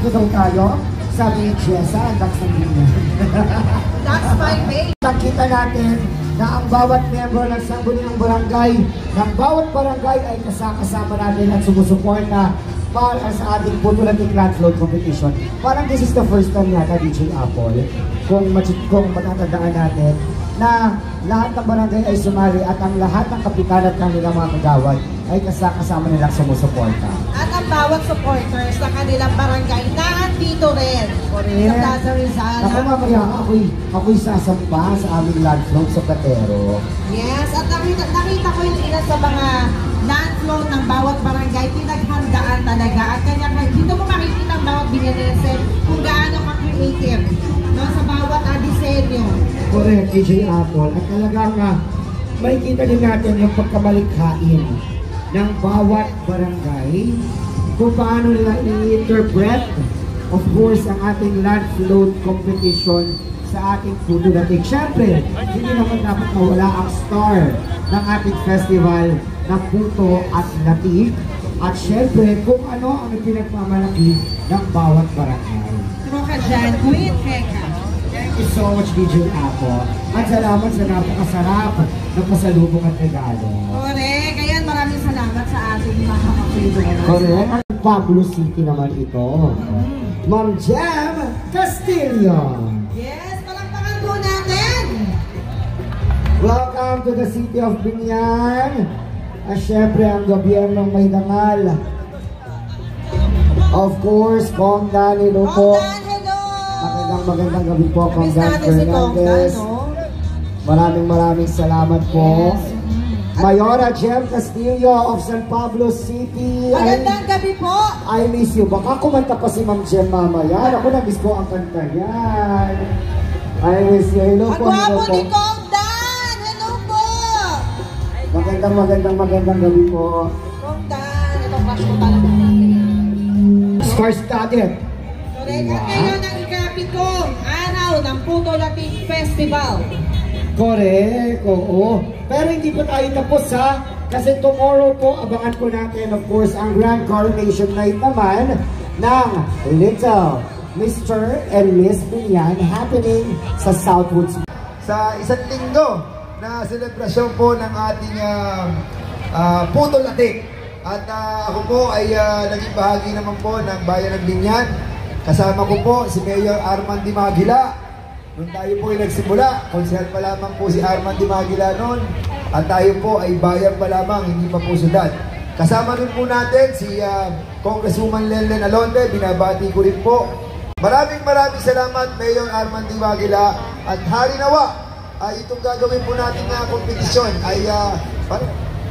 nandito daw tayo sa may Jessa, ang Daxandina. That's my mate. Nakita natin na ang bawat member ng Sangguniang Barangay, ng bawat barangay ay kasama natin at sumusuporta para sa ating Puto-Latik Land Float Competition. Parang this is the first time yata, DJ Apple, kung matatandaan natin, na lahat ng barangay ay sumali at ang lahat ng kapitan at kanilang mga kagawad ay kasama nilang sumusuporta. At ang bawat supporters sa kanilang barangay nandito rin. Sa Plaza Rizal. Ako mamaya, ako'y sasampa sa aming land float sa Platero. Yes, at nakita ko yung ilan sa mga land float ng bawat barangay, pinaghandaan talaga. At dito mo makikita ang bawat binenesen kung gaano ka-creative, no, sa bawat disenyo. Correct, DJ Apple. At talagang makikita din natin yung pagkamalikhain ng bawat barangay kung paano nila i-interpret, of course, ang ating land float competition sa ating Puto-Latik. Siyempre, hindi naman dapat mawala ang star ng ating festival ng Puto at Latik. At siyempre, kung ano ang pinagmamalaki ng bawat barangay. True ka dyan, Queen Heka. Thank you so much, DJ Apple. At salamat sa napakasarap na pasalubong at regalo. Correct. Kaya maraming salamat sa ating mga kapatid. Correct. Ang Pablo City naman ito. Ma'am Jam Castillo. Yes, palakpakan po natin. Welcome to the city of Binyan. At syempre ang gobyernong may dangal. Of course, Kongdan, hello po. Magandang gabi po, Kongdan Fernandez. Maraming salamat po. Mayora Jem Castillo of San Pablo City. Magandang gabi po. I miss you. Baka kumanta pa si Ma'am Jem mamaya. Ako na-miss ko ang kanta yan. I miss you. Hello po. Magwapo ni Kongdan. Hello po. Magandang gabi po. Kongdan, itong crush ko talaga natin. Star-studded. Correct. At ngayon ang ikapitong araw ng Puto-Latik Festival. Correct, oo. Pero hindi pa tayo tapos ha. Kasi tomorrow po, abangan po natin of course ang Grand Coronation Night naman ng Little Mr. and Miss Binyan happening sa Southwoods. Sa isang linggo na selebrasyon po ng ating Puto-Latik. At ako po ay naging bahagi naman po ng Bayan ng Binyan. Kasama ko po si Mayor Arman Dimagila. Noon tayo po ay nagsimula, konsehal pa lamang po si Arman Dimagila noon. At tayo po ay bayan pa lamang, hindi pa po syudad. Kasama nun po natin si Congresswoman Lenlen Alonde, binabati ko rin po. Maraming salamat Mayor Arman Dimagila. At hari nawa, itong gagawin po natin na kompetisyon ay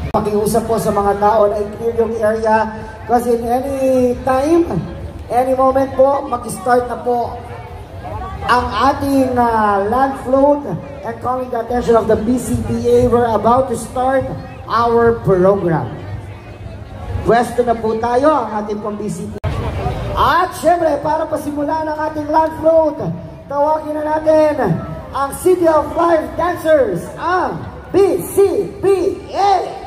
pakiusap po sa mga tao na i-clear yung area kasi in any time, any moment po, mag-start na po ang ating land float. And calling the attention of the BCPA, we're about to start our program. Pwesto na po tayo ang ating pang BCPA. At syempre, para pasimulan ang ating land float, tawagin na natin ang City of Life Dancers, ang BCPA!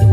So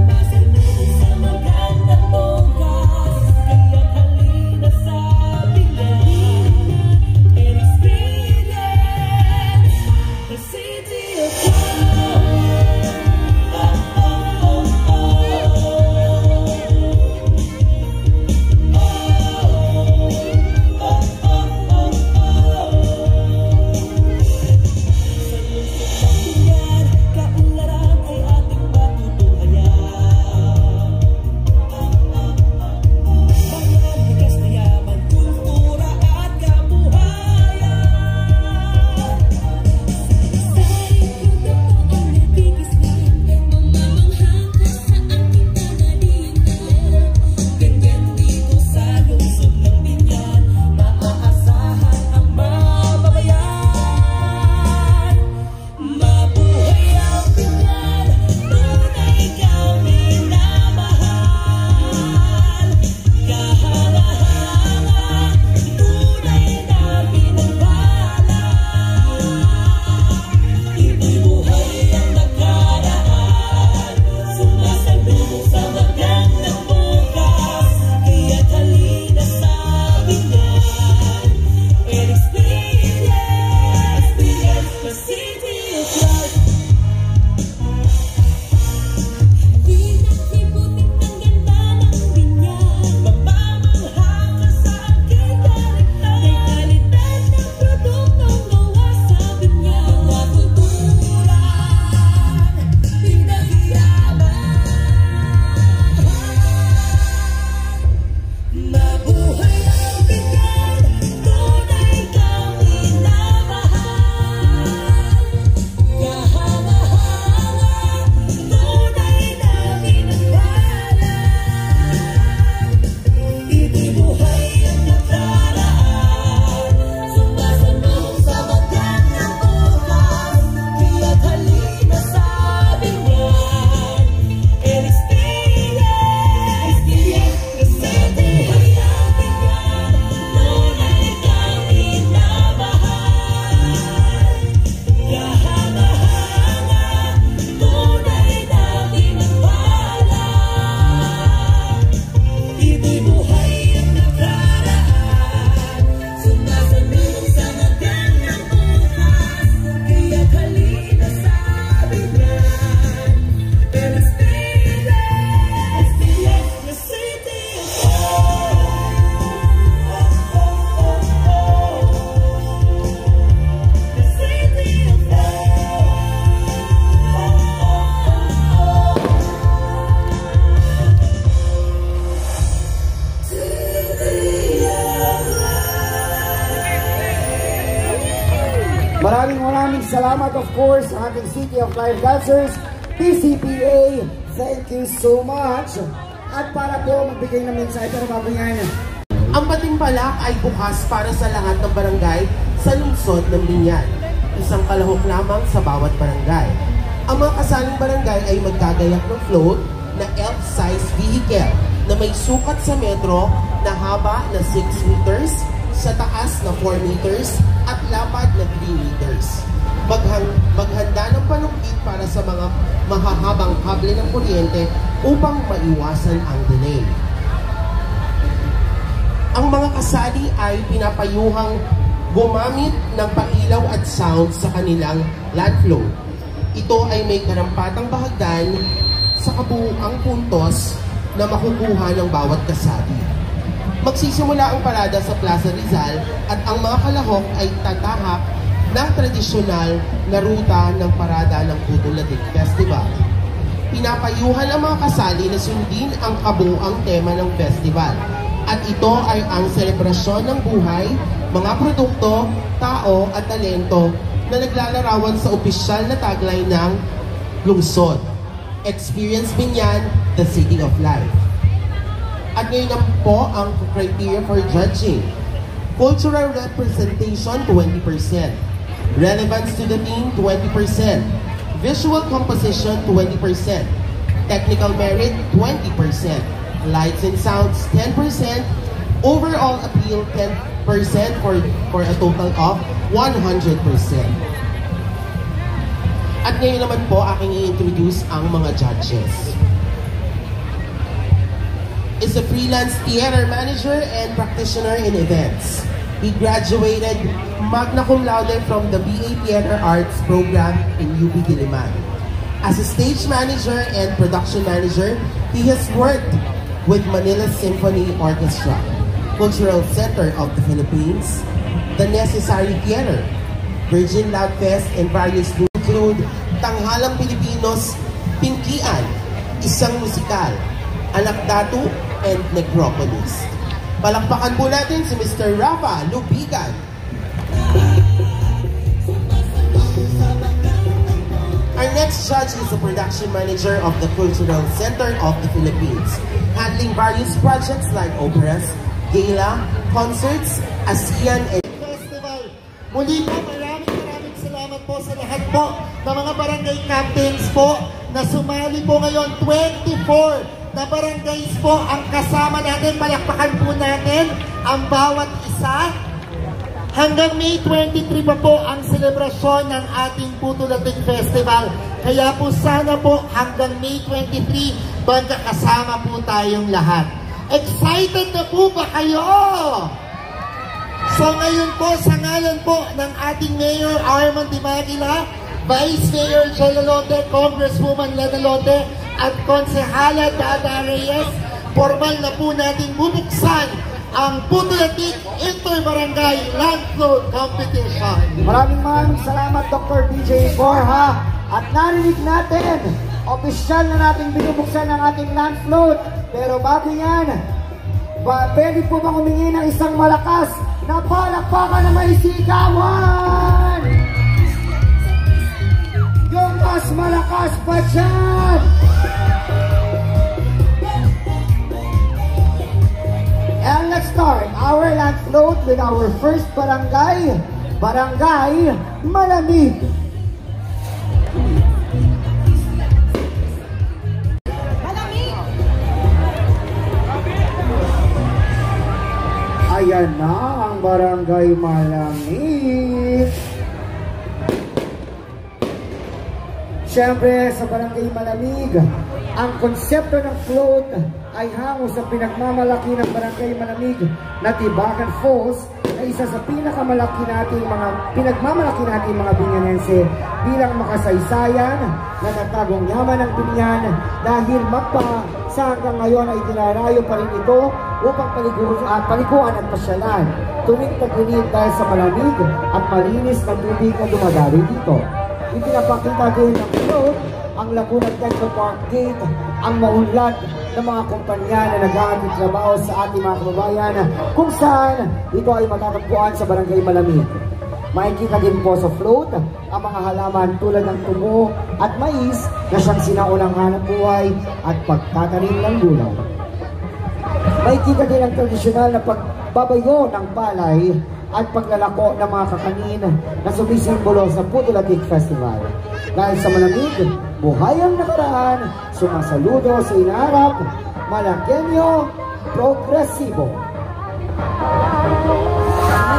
Maraming salamat of course sa ating City of Life Dancers, PCPA. Thank you so much. At para po magbigay ng mensahe, pero bago yan, ang Patimpalak ay bukas para sa lahat ng barangay sa lungsod ng Biñan. Isang kalahok lamang sa bawat barangay. Ang mga kasaling barangay ay magkagayak ng float na L-size vehicle na may sukat sa metro na haba na 6 meters, sa taas na 4 meters at lapad na 3 meters. Maghanda ng panukit para sa mga mahahabang kable ng kuryente upang maiwasan ang delay. Ang mga kasali ay pinapayuhang gumamit ng pailaw at sound sa kanilang land flow. Ito ay may karampatang bahagdan sa kabuuang puntos na makukuha ng bawat kasali. Magsisimula ang parada sa Plaza Rizal at ang mga kalahok ay tatahak ng tradisyonal na ruta ng parada ng Puto Latik Festival. Pinapayuhan ang mga kasali na sundin ang kabuuang tema ng festival. At ito ay ang selebrasyon ng buhay, mga produkto, tao at talento na naglalarawan sa opisyal na tagline ng lungsod. Experience Biñan, the City of Life. At ngayon na po ang criteria for judging. Cultural representation, 20%. Relevance to the theme, 20%. Visual composition, 20%. Technical merit, 20%. Lights and sounds, 10%. Overall appeal, 10% for a total of 100%. At ngayon naman po, aking i-introduce ang mga judges. Is a freelance theater manager and practitioner in events. He graduated magna cum laude from the BA Theater Arts program in UP Diliman. As a stage manager and production manager, he has worked with Manila Symphony Orchestra, Cultural Center of the Philippines, The Necessary Theater, Virgin Love Fest, and various include Tanghalang Pilipinos, Pinkian, Isang Musikal, Anak Datu, and Necropolis. Palakpakan po natin si Mr. Rafa Lupigan. Our next judge is the production manager of the Cultural Center of the Philippines, handling various projects like operas, gala, concerts, ASEAN, and Festival. Muli po, maraming salamat po sa lahat po ng mga barangay captains po na sumali po ngayon. 24 na barangays po ang kasama natin. Palakpakan po natin ang bawat isa. Hanggang May 23 pa po ang selebrasyon ng ating Puto Latik Festival. Kaya po sana po hanggang May 23 magkakasama po tayong lahat. Excited na po ba kayo? So ngayon po, sa ngalan po ng ating Mayor Arman Dimaguila, Vice Mayor Joel Alote, Congresswoman Leda Alote, at Konsehala Dada Reyes, formal na po nating bubuksan ang Puto Latik Inter-Barangay Land Float Competition. maraming salamat Dr. DJ Borja. At narinig natin, opisyal na natin binubuksan ang ating land float. Pero bago yan, pwede po bang humingi ng isang malakas na palakpakan na may sigawan? Yung mas malakas pa dyan! And let's start our land float with our first barangay, Barangay Malamig. Ayan na ang Barangay Malamig. Siyempre, sa Barangay Malamig, ang konsepto ng float ay hango sa pinagmamalaki ng Barangay Malamig na Tibagan Falls, na isa sa pinagmamalaki nating mga Binyanense bilang makasaysayan na natagong yaman ng Binyan, dahil sa hanggang ngayon ay dinarayo pa rin ito upang paliguan at pasyalan tuwing tag-init dahil sa malamig at malinis na tubig na dumadaloy dito. Ipinapakita din ng float ang Laguna Techno Park Gate, ang maunlad ng mga kumpanya na nag-aagit trabaho sa ating mga kababayan, kung saan ito ay matatagpuan sa Barangay Malamig. Makikita din po sa float ang mga halaman tulad ng tubo at mais na siyang sinaunang hanap buhay at pagtatanim ng gulay. Makikita din ang tradisyonal na pagbabayo ng palay at paglalako ng mga kakanin na sumisimbolo sa Putulatik Festival. Dahil sa malamig, buhay ang nakaraan, sumasaludo sa inaharap, Malacanyo Progresibo.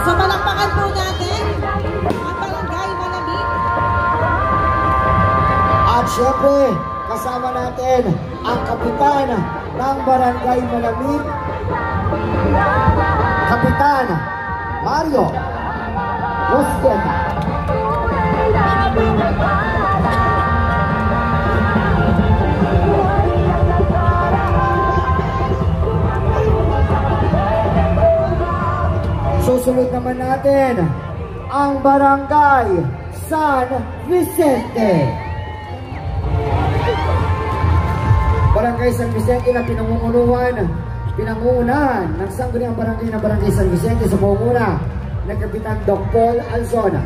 So palakpakan po natin ang Barangay Malamig. At syempre, kasama natin ang kapitan ng Barangay Malamig, Kapitan Mario Rosqueta. Susunod naman natin ang Barangay San Vicente. Barangay San Vicente na pinangungunahan ng sangguniang barangay ng Barangay San Vicente sa pangunguna ng Kapitan Doc Paul Alzona.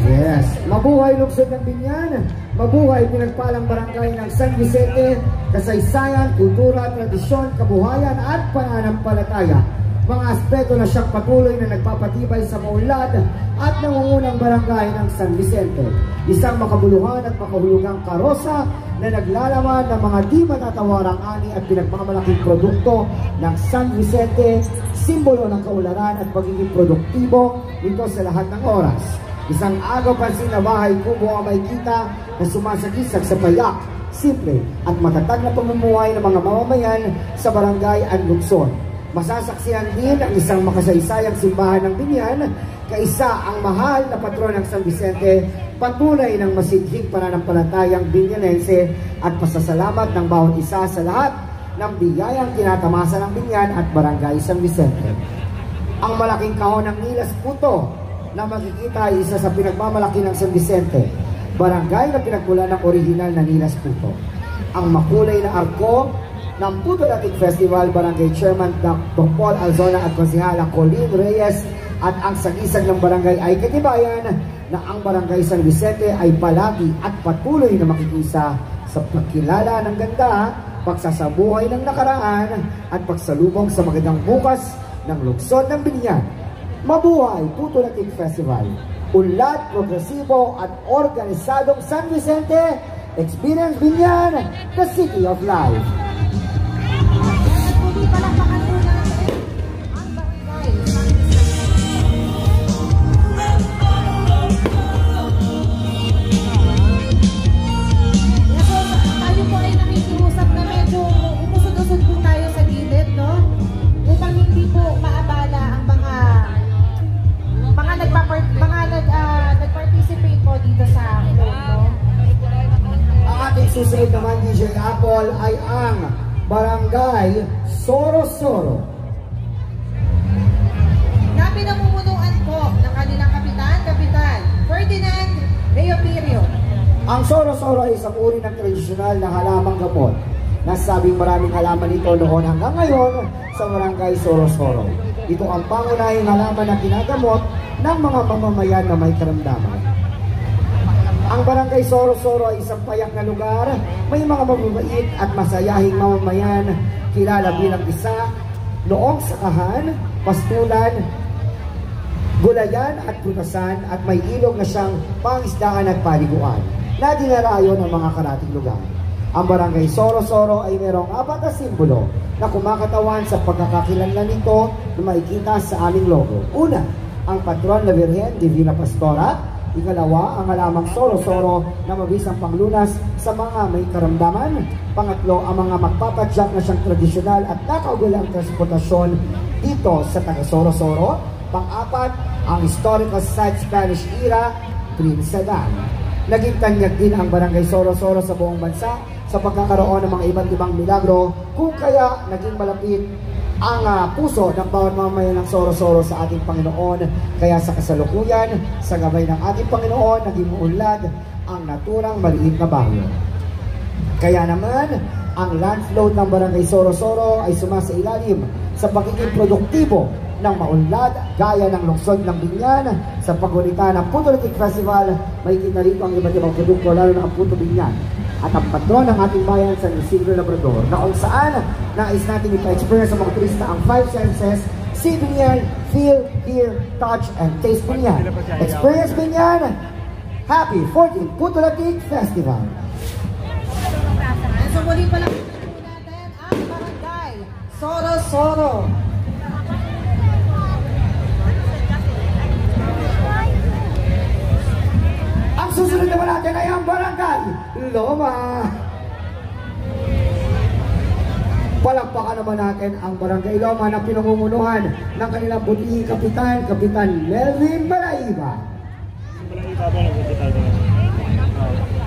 Yes, mabuhay lungsod ng Binyan, mabuhay pinagpalang barangay ng San Vicente, kasaysayan, kultura, tradisyon, kabuhayan at pananampalataya. Mga aspeto na siyang patuloy na nagpapatibay sa maunlad at nangungunang barangay ng San Vicente. Isang makabuluhan at makahulugang karosa na naglalaman ng mga di matatawarang ani at pinagmamalaking produkto ng San Vicente, simbolo ng kaularan at pagiging produktibo nito sa lahat ng oras. Isang agaw-pansin na bahay kubo ang may kita na sumasagisag sa payak, simple at matatag na pamumuhay ng mga mamamayan sa barangay at lungsod. Masasaksihan din ang isang makasaysayang simbahan ng Binyan, kaisa ang mahal na patron ng San Vicente, patunay ng masidhing pananampalatayang Binyanense at pasasalamat ng bawat isa sa lahat ng biyayang tinatamasa ng Binyan at Barangay San Vicente. Ang malaking kahon ng Nilas Puto na makikita ay isa sa pinagmamalaki ng San Vicente, barangay na pinagmula ng orihinal na Nilas Puto. Ang makulay na arko ng Putulatik Festival, Barangay Chairman Dr. Paul Alzona at Konsehala Colleen Reyes, at ang sagisag ng barangay ay katibayan na ang Barangay San Vicente ay palagi at patuloy na makikisa sa pagkilala ng ganda, pagsasabuhay ng nakaraan at pagsalubong sa magandang bukas ng lungsod ng Binyan. Mabuhay Putulatik Festival, unlad, progresibo at organisadong San Vicente. Experience Binyan, the City of Life. Tayo po ay nakikiusap na medyo umusod-usod po tayo sa gilid, no? Upang hindi po maabala ang nag-participate po dito sa float, no? Ang ating susunod naman, DJ Apple, ay ang Barangay Soro-Soro. Na pinamumunuan po ng kanilang Kapitan Ferdinand Leopirio. Ang Soro-Soro ay isang uri ng tradisyonal na halamang gamot. Nasabing maraming halaman ito noon hanggang ngayon sa Barangay Soro-Soro. Ito ang pangunahing halaman na ginagamot ng mga mamamayan na may karamdaman. Ang Barangay Soro-Soro ay isang payak na lugar, may mga mababait at masayahing mamamayan, kilala bilang isa, noong sakahan, pastulan, gulayan at prutasan, at may ilog na siyang pangisdaan at paliguan na dinarayo ng mga karating lugar. Ang Barangay Soro-Soro ay mayroong 4 na simbolo na kumakatawan sa pagkakakilanlan nito na makikita sa aming logo. Una, ang patron na Virgen Divina Pastora. Ikalawa, ang halamang Soro-Soro na mabisang panglunas sa mga may karamdaman. Pangatlo, ang mga magpapadyak na siyang tradisyonal at nakaugulang transportasyon dito sa taga Soro-Soro. Pang-apat, ang historical site Spanish era, Trinidad. Naging tanyag din ang Barangay Soro-Soro sa buong bansa sa pagkakaroon ng mga iba't ibang milagro, kung kaya naging malapit ang puso ng bawat mamamayan ng Soro-Soro sa ating Panginoon. Kaya sa kasalukuyan, sa gabay ng ating Panginoon, naging muunlad ang naturang maliit na baryo. Kaya naman, ang land float ng Barangay Soro-Soro ay sumasailalim sa pagiging produktibo ng maunlad gaya ng lungsod ng Binyan. Sa paggunita ng Puto Litik Festival, may kita rito ang iba't ibang produkto, lalo na ang Puto Binyan. At ang patron ng ating bayan sa Isidro Labrador, na kung saan nais natin ipa-experience sa mga turista ang 5 senses: see Binyan, feel, hear, touch, and taste Binyan. Experience Binyan. Happy 14th Puto Litik Festival. So muli pa lang natin ang barangay Soro-Soro. Ang susunod naman natin ay ang barangay Loma. Palakpakan naman natin ang barangay Loma na pinangungunuhan ng kanilang butihing kapitan, Kapitan Melvin Balaiba.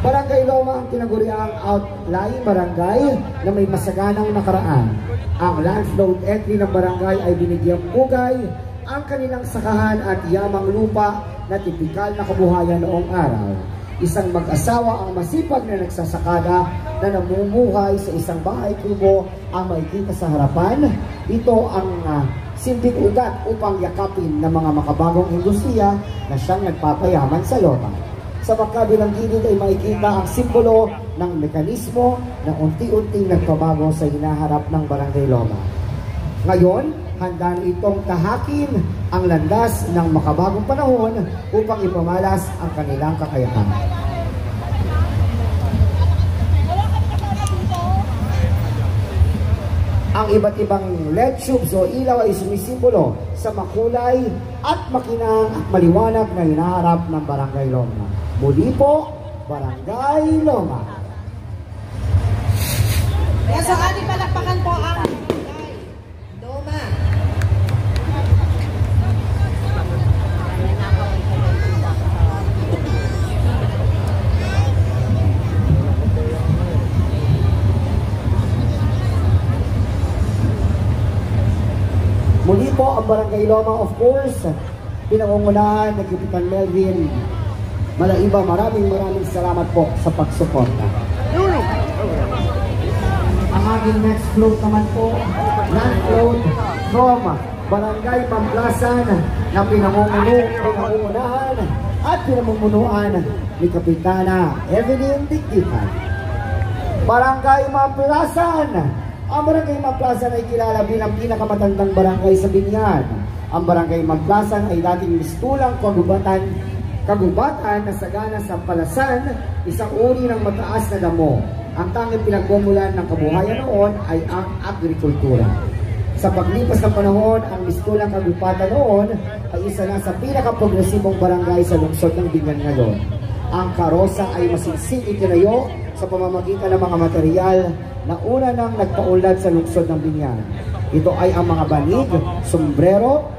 Barangay Loma ang tinaguriang outlying barangay na may masaganang nakaraan. Ang land flow entry ng barangay ay binigyang pugay ang kanilang sakahan at yamang lupa na tipikal na kabuhayan noong araw. Isang mag-asawa ang masipag na nagsasakada na namumuhay sa isang bahay kubo ang makikita sa harapan. Ito ang simpleng ugat upang yakapin ng mga makabagong industriya na siyang nagpapayaman sa Loma. Sa magkabilang gilid ay makikita ang simbolo ng mekanismo na unti-unting nagpabago sa hinaharap ng Barangay Loma. Ngayon, handa na itong tahakin ang landas ng makabagong panahon upang ipamalas ang kanilang kakayahan. Ang iba't ibang LED tubes o ilaw ay sumisimbolo sa makulay at makinang at maliwanag na hinaharap ng Barangay Loma. Muli po, Barangay Loma. So ating palakpakan po ang Barangay Loma. Muli po ang Barangay Loma, of course, pinangungunahan ng Kapitan Melvin Balaiba. Maraming salamat po sa pagsuporta. Ang aking next float naman po, land float from Barangay Pamplasan na pinangungunahan at pinamumunuan ni Kapitana Evelyn Dictipan. Barangay Pamplasan. Ang Barangay Pamplasan ay kilala bilang pinakamatandang barangay sa Binyan. Ang Barangay Pamplasan ay dating mistulang kagubatan na sagana sa Palasan, isang uri ng mataas na damo. Ang tanging pinagmumulan ng kabuhayan noon ay ang agrikultura. Sa paglipas ng panahon, ang mistulang kagubatan noon ay isa na sa pinakaprogresibong barangay sa lungsod ng Binyan ngayon. Ang karosa ay masinsing itinayo sa pamamagitan ng mga material na una nang nagpaunlad sa lungsod ng Binyan. Ito ay ang mga banig, sombrero,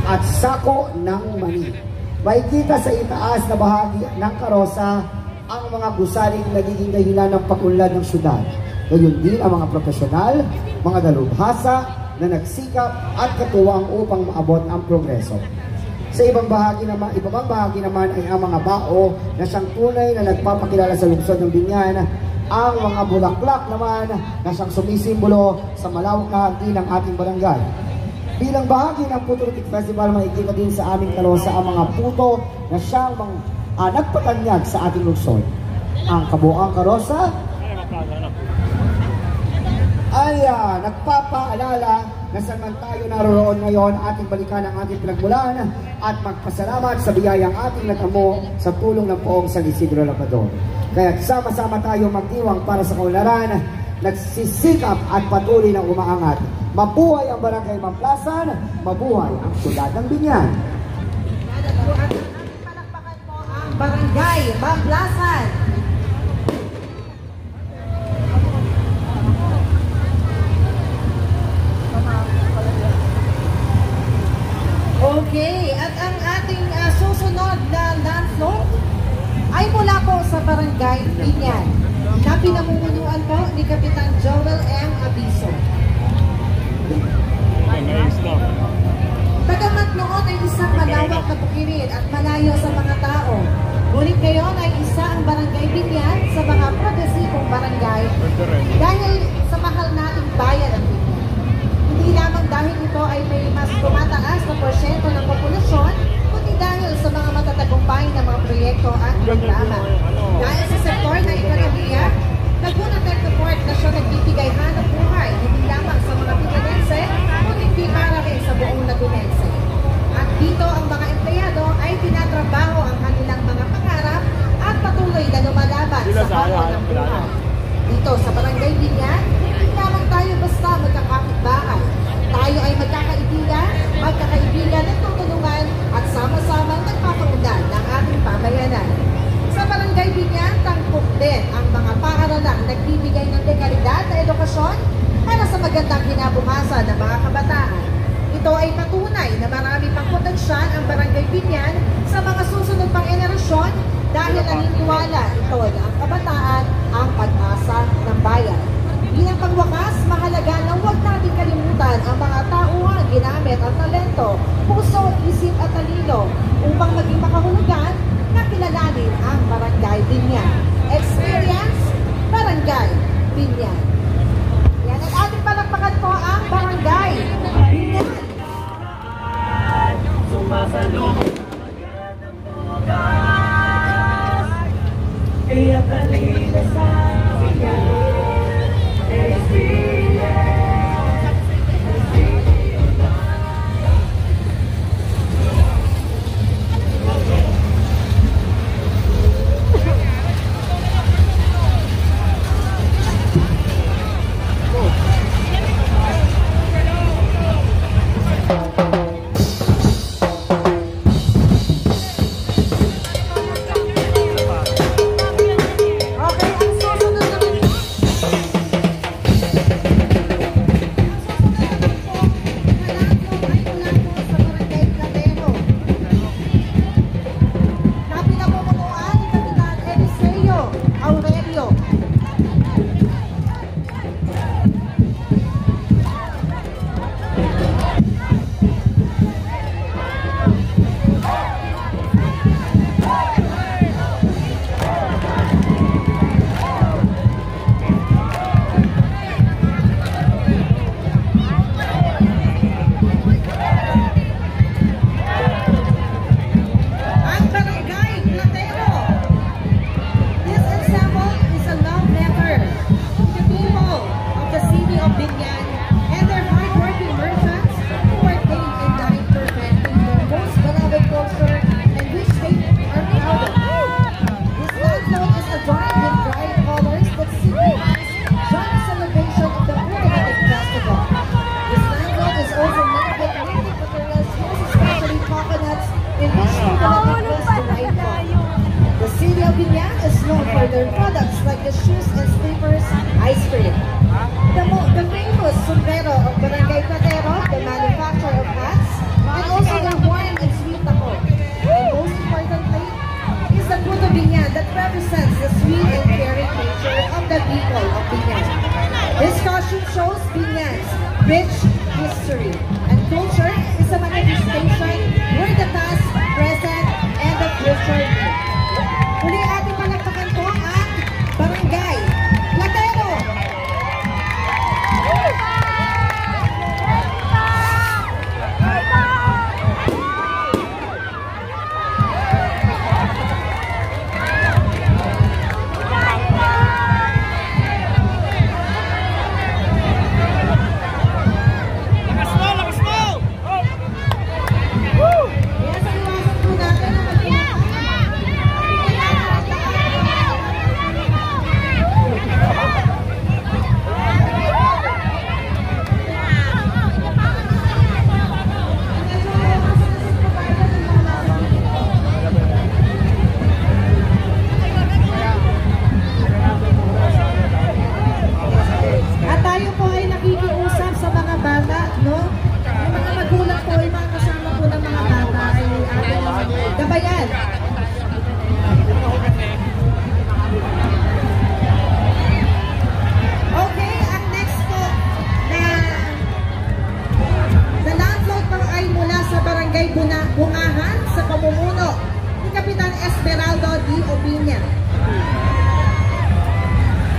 at sako ng mani. Makikita sa itaas na bahagi ng karosa ang mga gusaling nagiging dahilan ng pag-unlad ng syudad. Gayon din ang mga profesional, mga dalubhasa na nagsikap at katuwang upang maabot ang progreso. Sa ibang bahagi naman ay ang mga bao na siyang tunay na nagpapakilala sa lungsod ng Binyan. Ang mga bulaklak naman na siyang sumisimbolo sa malawak na hangin ng ating barangay. Bilang bahagi ng Puto Litik Festival, makikita din sa aming karosa ang mga puto na siyang nagpatanyag sa ating lungsod. Ang kabuang karosa ay nagpapaalala na saan tayo naroon ngayon. Ating balikan ang ating pinagmulan at magpasalamat sa biyayang ating natamo sa tulong ng poong San Isidro Labrador. Kaya sama-sama tayo magdiwang para sa kaunlaran, nagsisikap at patuloy na umaangat. Mabuhay ang Barangay Pamplasan, mabuhay ang syudad ng Binyan. Palakpakan po ang Barangay Pamplasan. Okay, at ang ating susunod na land float ay mula po sa Barangay Binyan na pinamumunuan po ni Kapitan Joel M. Abiso. Bagamat noon ay isang malawak na bukirin at malayo sa mga tao, ngunit ngayon ay isa ang Barangay Binyan sa mga progresibong barangay dahil sa mahal nating bayan ng Binyan. Hindi Hindi lamang dahil ito ay may mas tumataas na porsyento ng populasyon, kundi dahil sa mga matatagumpay na mga proyekto at programa. Dahil sa sektor na ekonomiya, Laguna Technoport na siya nagbibigay hanap buhay hindi lamang sa mga Pitanense, kundi para rin sa buong Lagunense. At dito ang mga empleyado ay tinatrabaho ang kanilang mga pangarap at patuloy na lumalaban sa hamon ng buhay. Dito sa Barangay Binyan, hindi lamang tayo basta magkakapitbahay. Tayo ay magkakaibigan at tutulungan at sama-samang nagpapaundan ng ating pamayanan. Sa Barangay Binyan, tangkok din ang mga paaralang nagbibigay ng dekalidad na edukasyon para sa magandang kinabukasan ng mga kabataan. Ito ay patunay na marami pang potensyal ang Barangay Binyan sa mga susunod pang henerasyon dahil naniniwala ito na ang kabataan ang pag-asa ng bayan. Bilang pangwakas, mahalaga na huwag natin kalimutan ang mga tauhan ginamit ang talento, puso, isip at talino upang maging makahulugan na kilalanin ang Barangay Binyan. Experience, Barangay Binyan. Yan ang ating palakpakan po ang Barangay Binyan. Sumasalong kaya talina sa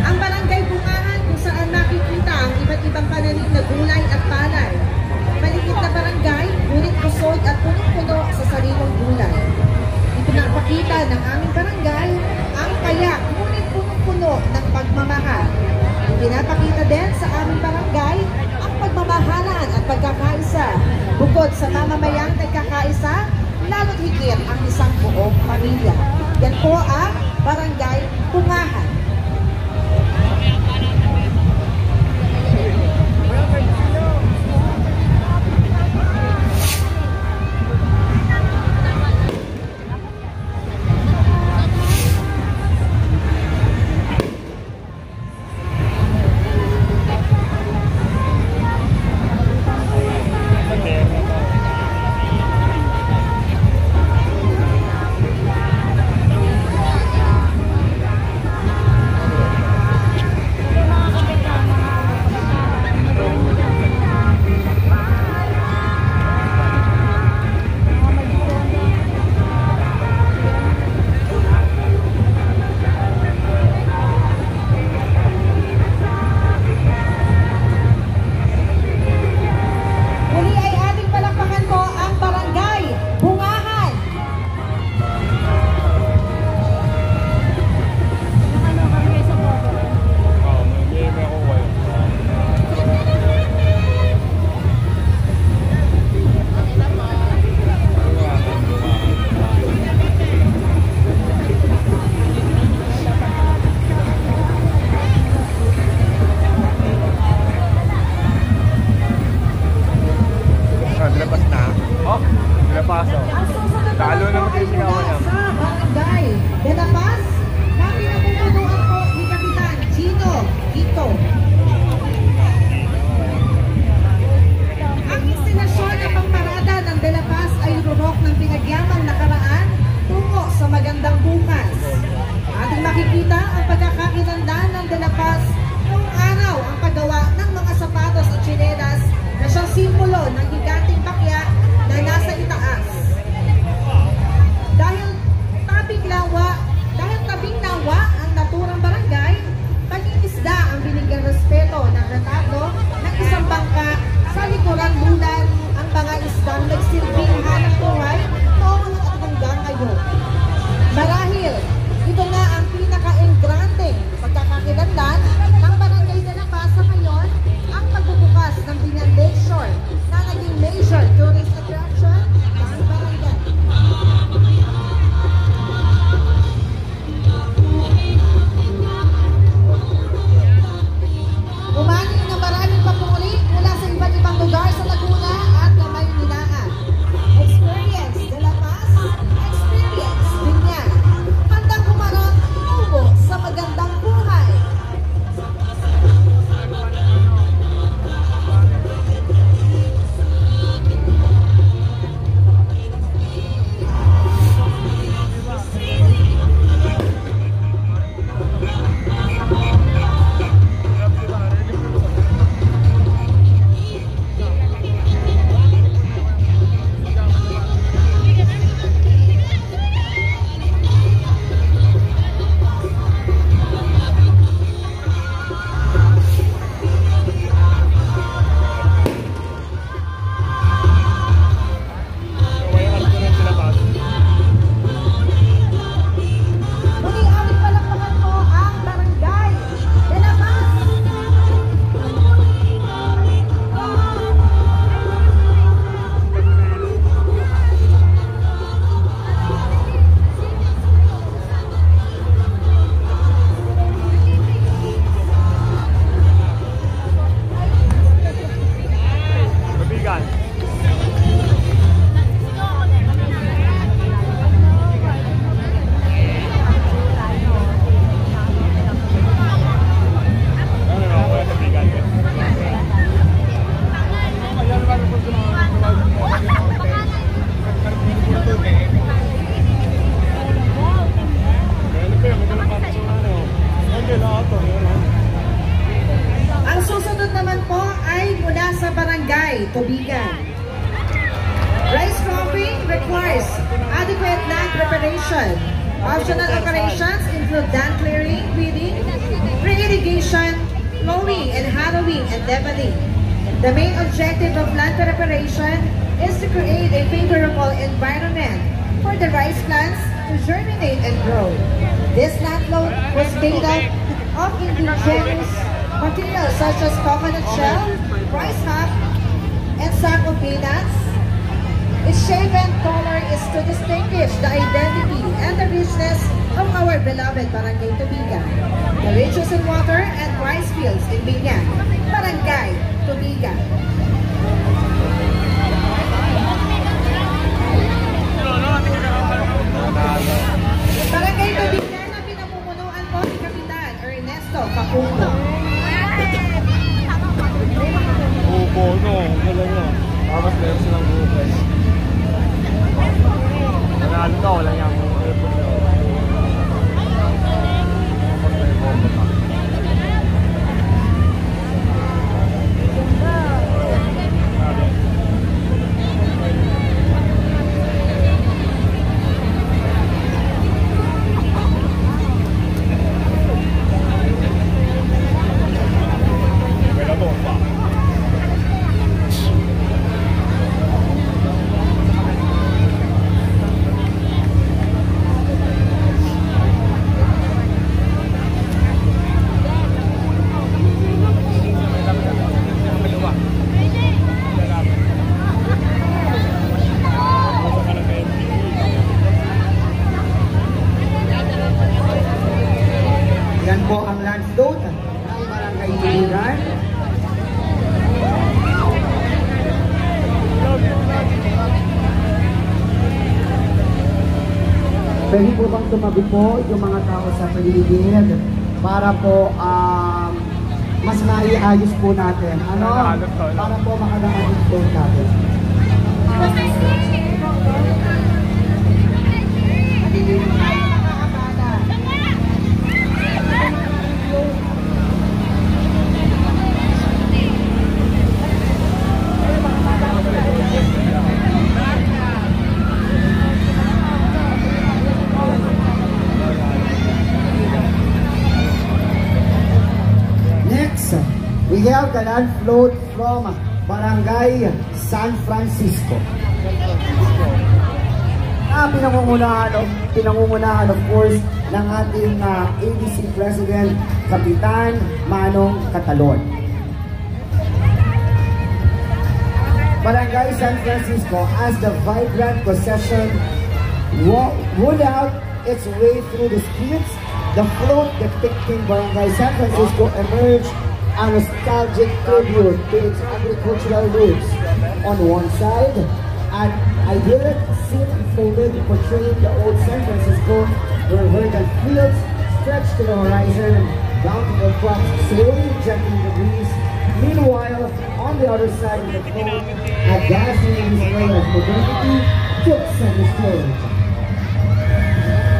Ang Barangay Bungahan kung saan nakikita ang iba't ibang pananim na gulay at palay. Malikit na barangay, ngunit kusog at punong-puno sa sariwang gulay. Ipinapakita ng aming barangay ang payak, ngunit punong-puno ng pagmamahal. Ipinapakita din sa aming barangay ang pagmamahalan at pagkakaisa. Bukod sa mamamayang nagkakaisa, lalo't higit ang isang buong pamilya. Yan po ang Barangay Bungahan. Lalo na magkisigawan yan. Sa Barangay De La Paz, kami na pupunuan po ni Kapitan Chino Ito. Ang instinasyon ng pangparada ng De La Paz ay rurok ng pinagyamang nakaraan tungo sa magandang bukas. Ating makikita ang pagkakakilandan ng De La Paz noong araw ang paggawa ng mga sapatos at tsinelas na siyang simbolo ng higanting bakya na nasa itaas. Dahil tabing lawa ang naturang barangay, pag-iisda ang binigyang respeto ng retablo ng isang bangka sa likuran lulan ang mga isdang nagsilbing hanap buhay noong hanggang ngayon. Marahil, ito nga ang pinaka-engranding pagkakakilanlan ng Barangay De La Paz sa ngayon, ang pagbubukas ng Binyan Lakeshore na naging major tourist attraction ng barangay. Umani na maraming papuri mula sa iba't ibang lugar sa Laguna at Maynila. Experience De La Paz, experience Binyan. Handang humarap tungo sa magandang buhay. Muli aming palakpakan po ang Barangay De La Paz. Mabigan. Ang susunod naman po ay mula sa Barangay Tubigan. Rice cropping requires adequate land preparation. Optional operations include dam clearing, weeding, pre-irrigation, flowing and harrowing and leveling. The main objective of land preparation is to create a favorable environment for the rice plants to germinate and grow. This land load was made up of indigenous materials such as coconut shell, rice husk, and sack of peanuts. Its shape and color is to distinguish the identity and the richness of our beloved Barangay Tubigan. The riches in water and rice fields in Binyan, Barangay Tubigan. Barangay Tubigan na pinamumunuan po ni Kapitan Ernesto Facundo. Upo, no. Wala nyo. Tapos meron silang bukas. Nanalo ka, wala niyang airport na. Tapos may bomba pa. Yan po ang land load ng Barangay Tubigan. Pwede po bang tumabi po yung mga tao sa paligid para po mas maiayos po natin. Ano? Para po makadaan yung load natin. Next, we have the land float from Barangay San Francisco. Pinangungunahan of course ng ating ADC President Kapitan Manong Catalon. Barangay San Francisco, as the vibrant procession would out its way through the streets, the float depicting Barangay San Francisco emerged a nostalgic tribute to its agricultural roots. On one side, an idyllic scene unfolded portraying the old San Francisco, where verdant fields stretched to the horizon, bountiful crops swaying gently in the breeze. Meanwhile, on the other side of the float, a dazzling display of modernity took center stage.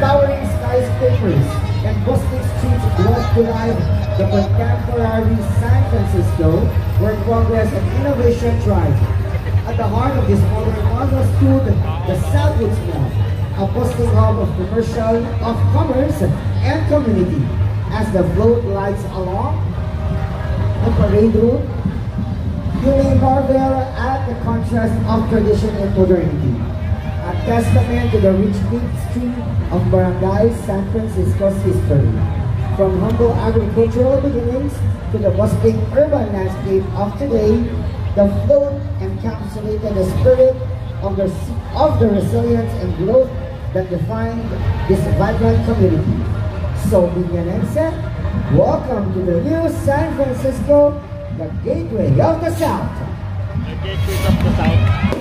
Towering skyscrapers and bustling streets brought to life the contemporary San Francisco, where progress and innovation thrive. At the heart of this modern plaza stood the Southwoods Mall, a bustling hub of commerce and community. As the float glides along the parade route, you may marvel at the contrast of tradition and modernity, a testament to the rich history of Barangay San Francisco's history. From humble agricultural beginnings to the bustling urban landscape of today, the float encapsulated the spirit of the resilience and growth that defined this vibrant community. So, Binyanense, welcome to the new San Francisco, the gateway of the South. The gateway of the South.